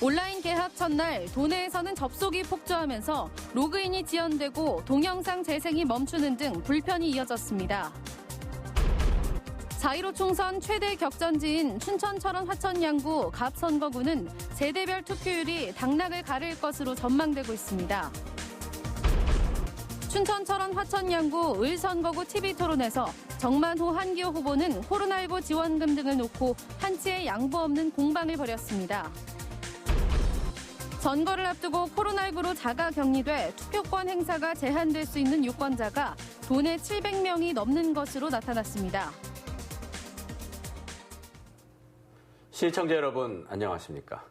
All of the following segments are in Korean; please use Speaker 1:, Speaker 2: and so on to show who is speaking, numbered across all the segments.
Speaker 1: 온라인 개학 첫날 도내에서는 접속이 폭주하면서 로그인이 지연되고 동영상 재생이 멈추는 등 불편이 이어졌습니다. 4.15 총선 최대 격전지인 춘천 철원 화천 양구 갑선거구는 세대별 투표율이 당락을 가릴 것으로 전망되고 있습니다. 춘천 철원 화천 양구 을선거구 TV토론에서 정만호 한기호 후보는 코로나19 지원금 등을 놓고 한치의 양보 없는 공방을 벌였습니다. 선거를 앞두고 코로나19로 자가 격리돼 투표권 행사가 제한될 수 있는 유권자가 도내 700명이 넘는 것으로 나타났습니다.
Speaker 2: 시청자 여러분 안녕하십니까?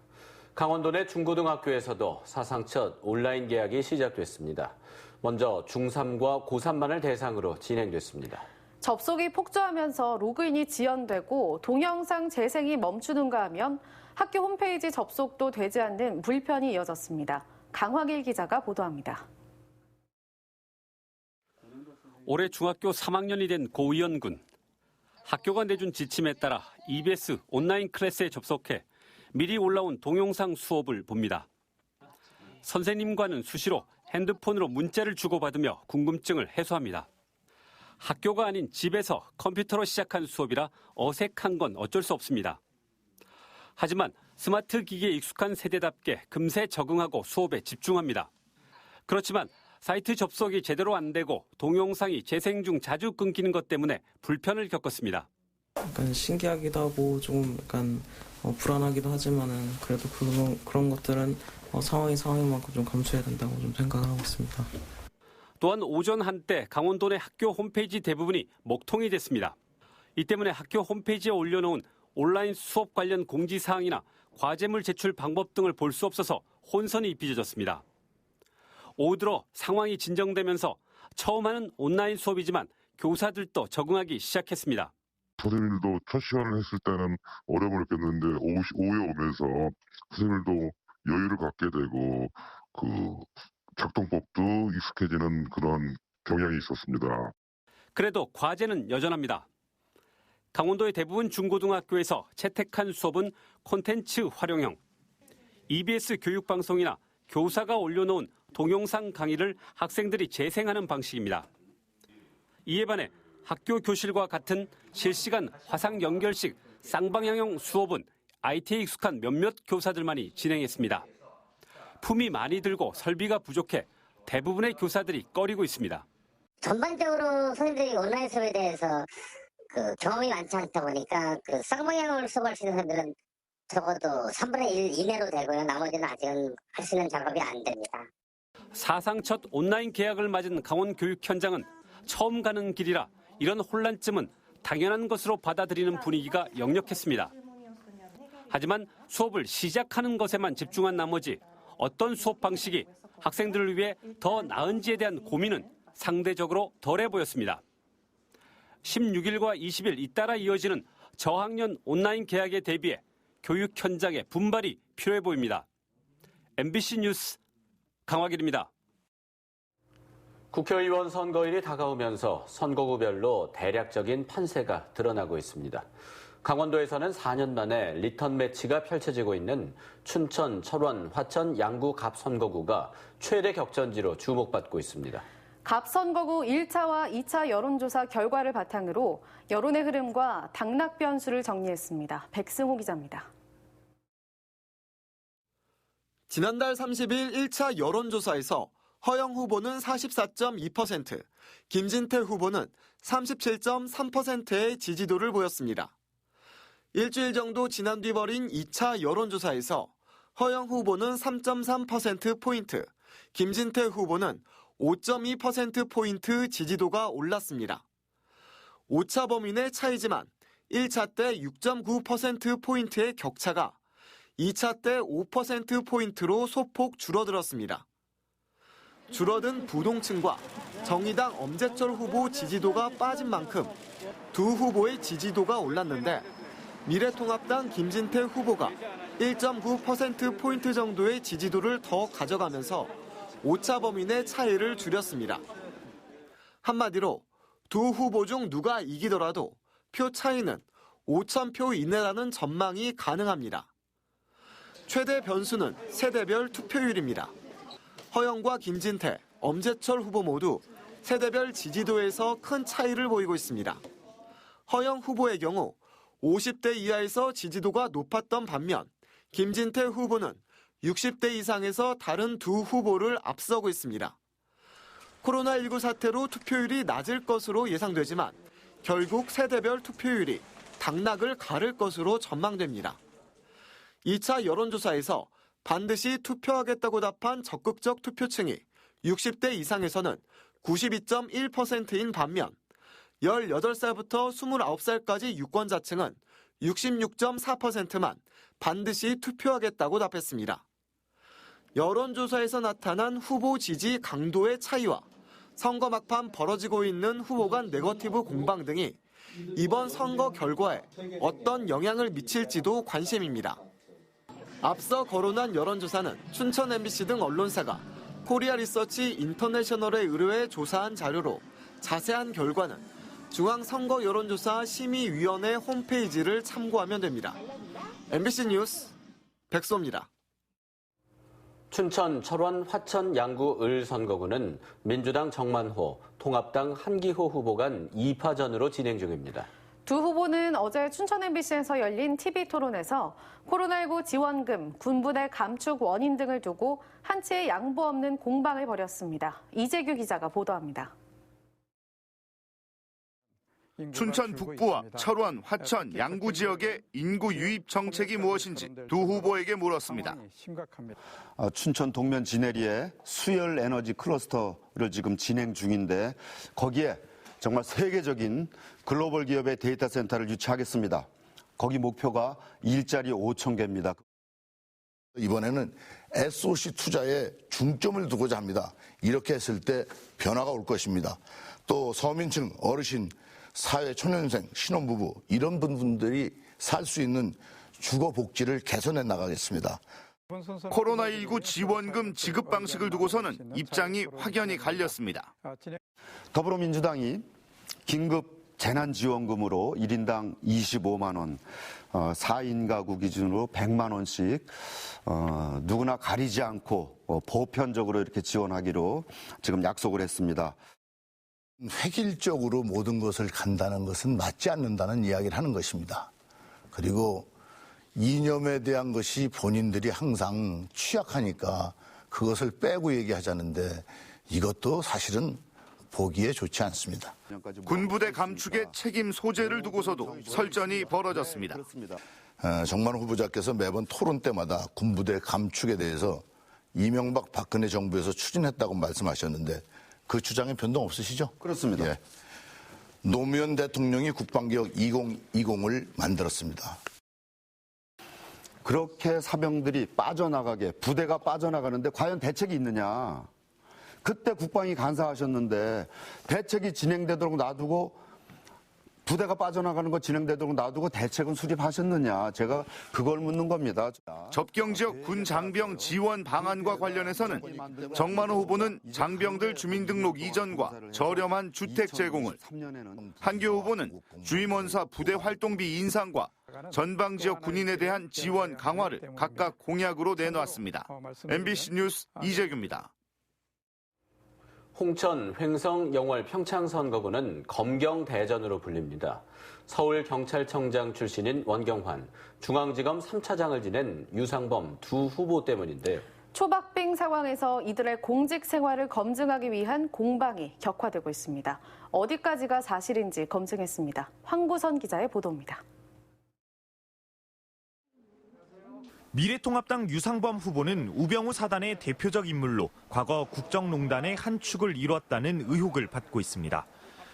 Speaker 2: 강원도 내 중고등학교에서도 사상 첫 온라인 개학이 시작됐습니다. 먼저 중3과 고3만을 대상으로 진행됐습니다.
Speaker 1: 접속이 폭주하면서 로그인이 지연되고 동영상 재생이 멈추는가 하면 학교 홈페이지 접속도 되지 않는 불편이 이어졌습니다. 강화길 기자가 보도합니다.
Speaker 3: 올해 중학교 3학년이 된 고의연 군. 학교가 내준 지침에 따라 EBS 온라인 클래스에 접속해 미리 올라온 동영상 수업을 봅니다. 선생님과는 수시로 핸드폰으로 문자를 주고받으며 궁금증을 해소합니다. 학교가 아닌 집에서 컴퓨터로 시작한 수업이라 어색한 건 어쩔 수 없습니다. 하지만 스마트 기기에 익숙한 세대답게 금세 적응하고 수업에 집중합니다. 그렇지만 사이트 접속이 제대로 안 되고 동영상이 재생 중 자주 끊기는 것 때문에 불편을 겪었습니다.
Speaker 4: 약간 신기하기도 하고 조금 약간 불안하기도 하지만은 그래도 그런 것들은 상황만큼 좀 감수해야 된다고 좀 생각을 하고 있습니다.
Speaker 3: 또한 오전 한때 강원도 내 학교 홈페이지 대부분이 먹통이 됐습니다. 이 때문에 학교 홈페이지에 올려놓은 온라인 수업 관련 공지사항이나 과제물 제출 방법 등을 볼 수 없어서 혼선이 빚어졌습니다. 오후 들어 상황이 진정되면서 처음 하는 온라인 수업이지만 교사들도 적응하기 시작했습니다.
Speaker 5: 선생님들도 첫 시간을 했을 때는 어려움을 느꼈는데 오후에 오면서 선생님들도 여유를 갖게 되고 작동법도 익숙해지는 그런 경향이 있었습니다.
Speaker 3: 그래도 과제는 여전합니다. 강원도의 대부분 중고등학교에서 채택한 수업은 콘텐츠 활용형, EBS 교육방송이나 교사가 올려놓은 동영상 강의를 학생들이 재생하는 방식입니다. 이에 반해 학교 교실과 같은 실시간 화상 연결식 쌍방향형 수업은 IT에 익숙한 몇몇 교사들만이 진행했습니다. 품이 많이 들고 설비가 부족해 대부분의 교사들이 꺼리고 있습니다.
Speaker 6: 전반적으로 선생님들이 온라인 수업에 대해서 경험이 많지 않다 보니까 쌍방향으로 수업할 수 있는 사람들은 적어도 3분의 1 이내로 되고요. 나머지는 아직은 할 수 있는 작업이 안 됩니다.
Speaker 3: 사상 첫 온라인 개학을 맞은 강원 교육 현장은 처음 가는 길이라 이런 혼란쯤은 당연한 것으로 받아들이는 분위기가 역력했습니다. 하지만 수업을 시작하는 것에만 집중한 나머지 어떤 수업 방식이 학생들을 위해 더 나은지에 대한 고민은 상대적으로 덜해 보였습니다. 16일과 20일 잇따라 이어지는 저학년 온라인 개학에 대비해 교육 현장의 분발이 필요해 보입니다. MBC 뉴스 강화길입니다.
Speaker 2: 국회의원 선거일이 다가오면서 선거구별로 대략적인 판세가 드러나고 있습니다. 강원도에서는 4년 만에 리턴 매치가 펼쳐지고 있는 춘천, 철원, 화천, 양구 갑선거구가 최대 격전지로 주목받고 있습니다.
Speaker 1: 갑선거구 1차와 2차 여론조사 결과를 바탕으로 여론의 흐름과 당락 변수를 정리했습니다. 백승호 기자입니다.
Speaker 7: 지난달 30일 1차 여론조사에서 허영 후보는 44.2%, 김진태 후보는 37.3%의 지지도를 보였습니다. 일주일 정도 지난 뒤 벌인 2차 여론조사에서 허영 후보는 3.3%포인트, 김진태 후보는 5.2%포인트 지지도가 올랐습니다. 오차 범위 내 차이지만 1차 때 6.9%포인트의 격차가 2차 때 5%포인트로 소폭 줄어들었습니다. 줄어든 부동층과 정의당 엄재철 후보 지지도가 빠진 만큼 두 후보의 지지도가 올랐는데 미래통합당 김진태 후보가 1.9%포인트 정도의 지지도를 더 가져가면서 오차 범위 내 차이를 줄였습니다. 한마디로 두 후보 중 누가 이기더라도 표 차이는 5,000표 이내라는 전망이 가능합니다. 최대 변수는 세대별 투표율입니다. 허영과 김진태, 엄재철 후보 모두 세대별 지지도에서 큰 차이를 보이고 있습니다. 허영 후보의 경우 50대 이하에서 지지도가 높았던 반면 김진태 후보는 60대 이상에서 다른 두 후보를 앞서고 있습니다. 코로나19 사태로 투표율이 낮을 것으로 예상되지만 결국 세대별 투표율이 당락을 가를 것으로 전망됩니다. 2차 여론조사에서 반드시 투표하겠다고 답한 적극적 투표층이 60대 이상에서는 92.1%인 반면 18살부터 29살까지 유권자층은 66.4%만 반드시 투표하겠다고 답했습니다. 여론조사에서 나타난 후보 지지 강도의 차이와 선거 막판 벌어지고 있는 후보 간 네거티브 공방 등이 이번 선거 결과에 어떤 영향을 미칠지도 관심입니다. 앞서 거론한 여론조사는 춘천 MBC 등 언론사가 코리아 리서치 인터내셔널에 의뢰해 조사한 자료로 자세한 결과는 중앙선거 여론조사 심의위원회 홈페이지를 참고하면 됩니다. MBC 뉴스 백소입니다.
Speaker 2: 춘천 철원 화천 양구 을 선거구는 민주당 정만호, 통합당 한기호 후보 간 2파전으로 진행 중입니다.
Speaker 1: 두 후보는 어제 춘천 MBC에서 열린 TV토론에서 코로나19 지원금, 군부대 감축 원인 등을 두고 한치의 양보 없는 공방을 벌였습니다. 이재규 기자가 보도합니다.
Speaker 8: 춘천 북부와 철원, 화천, 양구 지역의 인구 유입 정책이 무엇인지 두 후보에게 물었습니다.
Speaker 9: 춘천 동면 지내리에 수열 에너지 클러스터를 지금 진행 중인데 거기에 정말 세계적인 글로벌 기업의 데이터 센터를 유치하겠습니다. 거기 목표가 일자리 5천 개입니다.
Speaker 10: 이번에는 SOC 투자에 중점을 두고자 합니다. 이렇게 했을 때 변화가 올 것입니다. 또 서민층, 어르신, 사회 초년생, 신혼부부 이런 분들이 살 수 있는 주거 복지를 개선해 나가겠습니다.
Speaker 8: 코로나19 지원금 지급 방식을 두고서는 입장이 확연히 갈렸습니다.
Speaker 9: 더불어민주당이 긴급 재난지원금으로 1인당 25만 원, 4인 가구 기준으로 100만 원씩 누구나 가리지 않고 보편적으로 이렇게 지원하기로 지금 약속을 했습니다.
Speaker 10: 획일적으로 모든 것을 간다는 것은 맞지 않는다는 이야기를 하는 것입니다. 그리고 이념에 대한 것이 본인들이 항상 취약하니까 그것을 빼고 얘기하자는데 이것도 사실은 보기에 좋지 않습니다.
Speaker 8: 군부대 감축의 책임 소재를 두고서도 설전이 벌어졌습니다.
Speaker 10: 정만호 후보자께서 매번 토론 때마다 군부대 감축에 대해서 이명박 박근혜 정부에서 추진했다고 말씀하셨는데 그 주장에 변동 없으시죠?
Speaker 9: 그렇습니다.
Speaker 10: 예. 노무현 대통령이 국방개혁 2020을 만들었습니다.
Speaker 9: 그렇게 사병들이 빠져나가게, 부대가 빠져나가는데 과연 대책이 있느냐. 그때 국방이 간사하셨는데 대책이 진행되도록 놔두고 부대가 빠져나가는 거 진행되도록 놔두고 대책은 수립하셨느냐. 제가 그걸 묻는 겁니다.
Speaker 8: 접경지역 군 장병 지원 방안과 관련해서는 정만호 후보는 장병들 주민등록 이전과 저렴한 주택 제공을, 한기호 후보는 주임원사 부대 활동비 인상과 전방지역 군인에 대한 지원 강화를 각각 공약으로 내놓았습니다. MBC 뉴스 이재규입니다.
Speaker 2: 홍천, 횡성, 영월, 평창 선거구는 검경대전으로 불립니다. 서울경찰청장 출신인 원경환, 중앙지검 3차장을 지낸 유상범 두 후보 때문인데요.
Speaker 1: 초박빙 상황에서 이들의 공직 생활을 검증하기 위한 공방이 격화되고 있습니다. 어디까지가 사실인지 검증했습니다. 황구선 기자의 보도입니다.
Speaker 11: 미래통합당 유상범 후보는 우병우 사단의 대표적 인물로 과거 국정농단의 한 축을 이뤘다는 의혹을 받고 있습니다.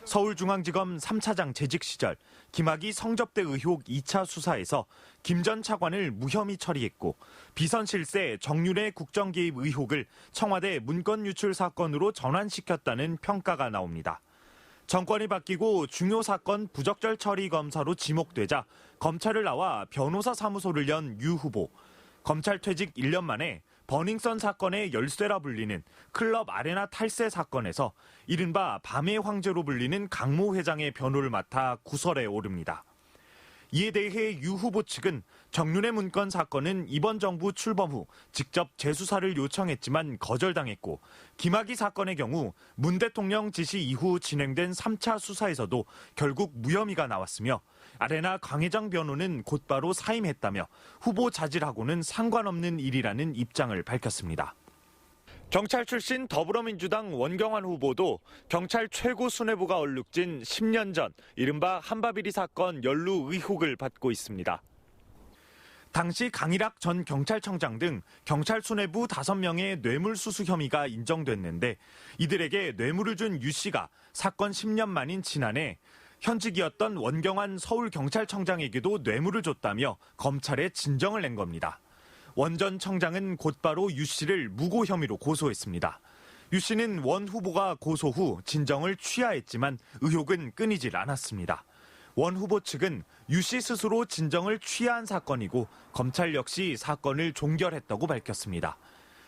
Speaker 11: 서울중앙지검 3차장 재직 시절 김학의 성접대 의혹 2차 수사에서 김 전 차관을 무혐의 처리했고 비선 실세 정윤회 국정개입 의혹을 청와대 문건 유출 사건으로 전환시켰다는 평가가 나옵니다. 정권이 바뀌고 중요 사건 부적절 처리 검사로 지목되자 검찰을 나와 변호사 사무소를 연 유 후보. 검찰 퇴직 1년 만에 버닝썬 사건의 열쇠라 불리는 클럽 아레나 탈세 사건에서 이른바 밤의 황제로 불리는 강모 회장의 변호를 맡아 구설에 오릅니다. 이에 대해 유 후보 측은 정윤회 문건 사건은 이번 정부 출범 후 직접 재수사를 요청했지만 거절당했고 김학의 사건의 경우 문 대통령 지시 이후 진행된 3차 수사에서도 결국 무혐의가 나왔으며 아레나 강혜정 변호는 곧바로 사임했다며 후보 자질하고는 상관없는 일이라는 입장을 밝혔습니다. 경찰 출신 더불어민주당 원경환 후보도 경찰 최고 수뇌부가 얼룩진 10년 전 이른바 한바비리 사건 연루 의혹을 받고 있습니다. 당시 강일학 전 경찰청장 등 경찰 수뇌부 5명의 뇌물수수 혐의가 인정됐는데 이들에게 뇌물을 준 유 씨가 사건 10년 만인 지난해 현직이었던 원경환 서울경찰청장에게도 뇌물을 줬다며 검찰에 진정을 낸 겁니다. 원 전 청장은 곧바로 유 씨를 무고 혐의로 고소했습니다. 유 씨는 원 후보가 고소 후 진정을 취하했지만 의혹은 끊이질 않았습니다. 원 후보 측은 유 씨 스스로 진정을 취한 사건이고 검찰 역시 사건을 종결했다고 밝혔습니다.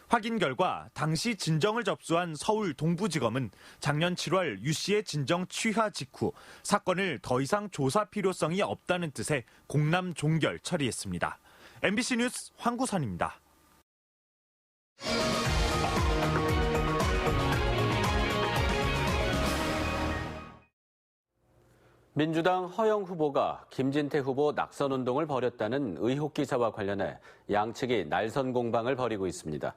Speaker 11: 확인 결과 당시 진정을 접수한 서울 동부지검은 작년 7월 유 씨의 진정 취하 직후 사건을 더 이상 조사 필요성이 없다는 뜻의 공람 종결 처리했습니다. MBC 뉴스 황구선입니다.
Speaker 2: 민주당 허영 후보가 김진태 후보 낙선운동을 벌였다는 의혹 기사와 관련해 양측이 날선 공방을 벌이고 있습니다.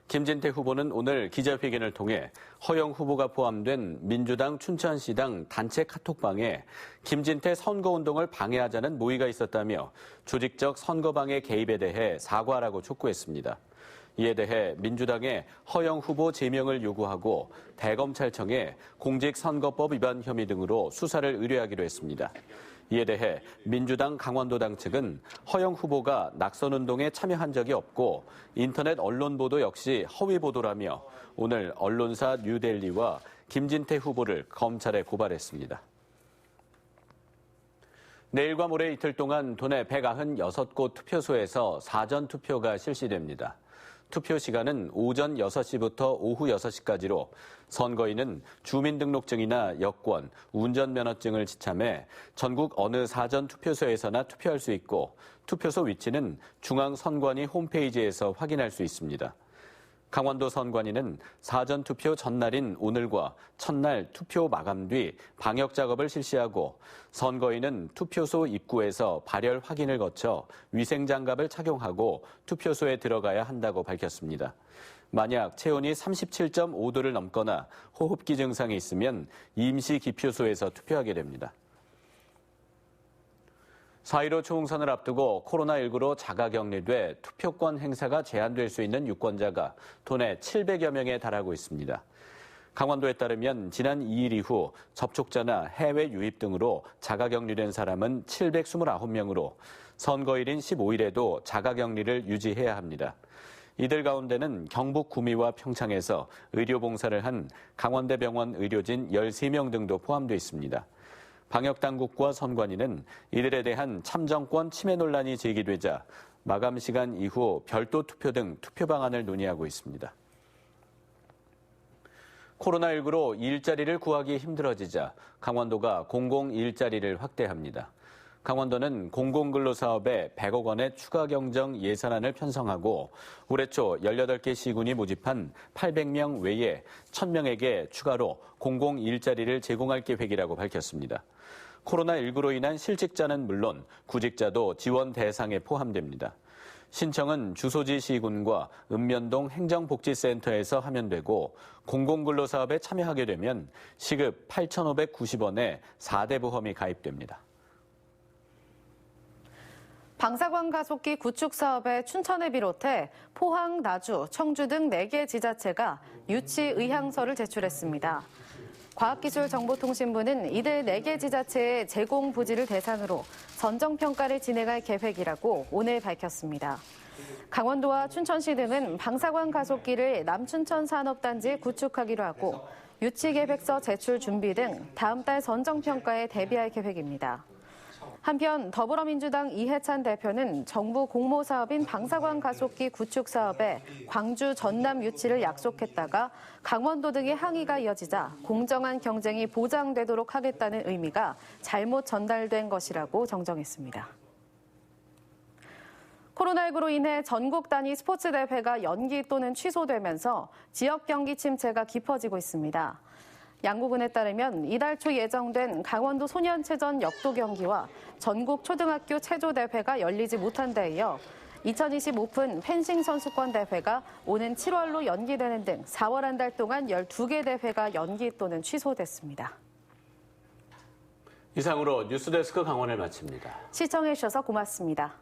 Speaker 2: 김진태 후보는 오늘 기자회견을 통해 허영 후보가 포함된 민주당 춘천시당 단체 카톡방에 김진태 선거운동을 방해하자는 모의가 있었다며 조직적 선거방해 개입에 대해 사과하라고 촉구했습니다. 이에 대해 민주당의 허영 후보 제명을 요구하고 대검찰청에 공직선거법 위반 혐의 등으로 수사를 의뢰하기로 했습니다. 이에 대해 민주당 강원도당 측은 허영 후보가 낙선운동에 참여한 적이 없고 인터넷 언론 보도 역시 허위 보도라며 오늘 언론사 뉴델리와 김진태 후보를 검찰에 고발했습니다. 내일과 모레 이틀 동안 도내 196곳 투표소에서 사전투표가 실시됩니다. 투표 시간은 오전 6시부터 오후 6시까지로 선거인은 주민등록증이나 여권, 운전면허증을 지참해 전국 어느 사전투표소에서나 투표할 수 있고 투표소 위치는 중앙선관위 홈페이지에서 확인할 수 있습니다. 강원도 선관위는 사전투표 전날인 오늘과 첫날 투표 마감 뒤 방역 작업을 실시하고 선거인은 투표소 입구에서 발열 확인을 거쳐 위생장갑을 착용하고 투표소에 들어가야 한다고 밝혔습니다. 만약 체온이 37.5도를 넘거나 호흡기 증상이 있으면 임시 기표소에서 투표하게 됩니다. 4.15 총선을 앞두고 코로나19로 자가격리돼 투표권 행사가 제한될 수 있는 유권자가 도내 700여 명에 달하고 있습니다. 강원도에 따르면 지난 2일 이후 접촉자나 해외 유입 등으로 자가격리된 사람은 729명으로 선거일인 15일에도 자가격리를 유지해야 합니다. 이들 가운데는 경북 구미와 평창에서 의료봉사를 한 강원대병원 의료진 13명 등도 포함되어 있습니다. 방역당국과 선관위는 이들에 대한 참정권 침해 논란이 제기되자 마감 시간 이후 별도 투표 등 투표 방안을 논의하고 있습니다. 코로나19로 일자리를 구하기 힘들어지자 강원도가 공공일자리를 확대합니다. 강원도는 공공근로사업에 100억 원의 추가 경정 예산안을 편성하고 올해 초 18개 시군이 모집한 800명 외에 1000명에게 추가로 공공일자리를 제공할 계획이라고 밝혔습니다. 코로나19로 인한 실직자는 물론 구직자도 지원 대상에 포함됩니다. 신청은 주소지 시군과 읍면동 행정복지센터에서 하면 되고 공공근로사업에 참여하게 되면 시급 8,590원에 4대 보험이 가입됩니다.
Speaker 1: 방사관 가속기 구축 사업에 춘천을 비롯해 포항, 나주, 청주 등 4개 지자체가 유치 의향서를 제출했습니다. 과학기술정보통신부는 이들 4개 지자체의 제공 부지를 대상으로 선정평가를 진행할 계획이라고 오늘 밝혔습니다. 강원도와 춘천시 등은 방사관 가속기를 남춘천 산업단지에 구축하기로 하고 유치 계획서 제출 준비 등 다음 달 선정평가에 대비할 계획입니다. 한편 더불어민주당 이해찬 대표는 정부 공모사업인 방사관 가속기 구축 사업에 광주 전남 유치를 약속했다가 강원도 등의 항의가 이어지자 공정한 경쟁이 보장되도록 하겠다는 의미가 잘못 전달된 것이라고 정정했습니다. 코로나19로 인해 전국 단위 스포츠 대회가 연기 또는 취소되면서 지역 경기 침체가 깊어지고 있습니다. 양구군에 따르면 이달 초 예정된 강원도 소년체전 역도 경기와 전국 초등학교 체조 대회가 열리지 못한 데 이어 2020 오픈 펜싱 선수권 대회가 오는 7월로 연기되는 등 4월 한 달 동안 12개 대회가 연기 또는 취소됐습니다.
Speaker 2: 이상으로 뉴스데스크 강원을 마칩니다.
Speaker 1: 시청해주셔서 고맙습니다.